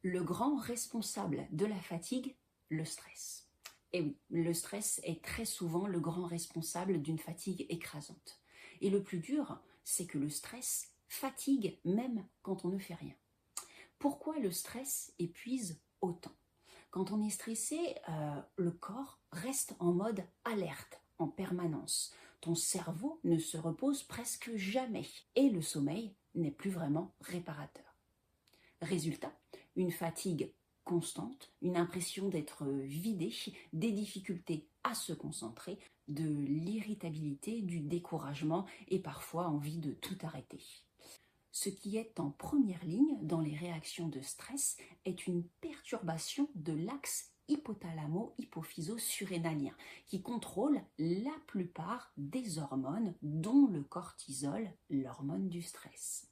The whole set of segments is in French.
Le grand responsable de la fatigue, le stress. Et oui, le stress est très souvent le grand responsable d'une fatigue écrasante. Et le plus dur, c'est que le stress fatigue même quand on ne fait rien. Pourquoi le stress épuise autant? Quand on est stressé, le corps reste en mode alerte en permanence. Ton cerveau ne se repose presque jamais et le sommeil n'est plus vraiment réparateur. Résultat, une fatigue constante, une impression d'être vidé, des difficultés à se concentrer, de l'irritabilité, du découragement et parfois envie de tout arrêter. Ce qui est en première ligne dans les réactions de stress est une perturbation de l'axe hypothalamo-hypophyso-surrénalien qui contrôle la plupart des hormones, dont le cortisol, l'hormone du stress.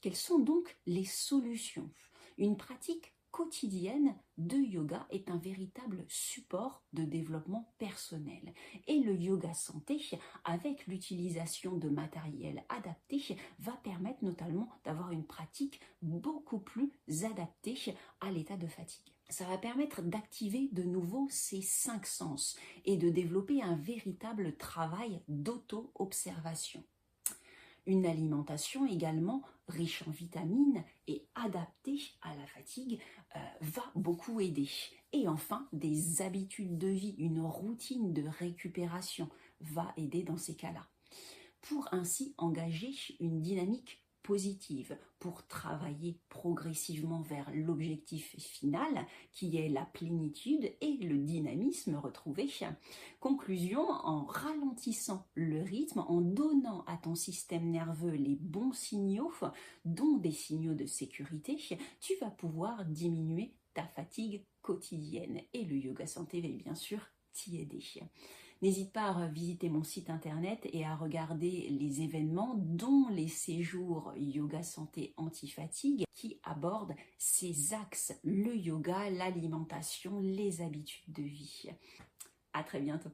Quelles sont donc les solutions? Une pratique quotidienne de yoga est un véritable support de développement personnel. Et le yoga santé, avec l'utilisation de matériel adapté, va permettre notamment d'avoir une pratique beaucoup plus adaptée à l'état de fatigue. Ça va permettre d'activer de nouveau ces 5 sens et de développer un véritable travail d'auto-observation. Une alimentation également riche en vitamines et adaptée à la fatigue va beaucoup aider. Et enfin, des habitudes de vie, une routine de récupération va aider dans ces cas-là. Pour ainsi engager une dynamique positive, pour travailler progressivement vers l'objectif final qui est la plénitude et le dynamisme retrouvé. Conclusion, en ralentissant le rythme, en donnant à ton système nerveux les bons signaux, dont des signaux de sécurité, tu vas pouvoir diminuer ta fatigue quotidienne et le yoga santé va bien sûr t'y aider. N'hésite pas à visiter mon site internet et à regarder les événements, dont les séjours Yoga Santé Anti-Fatigue, qui abordent ces axes, le yoga, l'alimentation, les habitudes de vie. À très bientôt.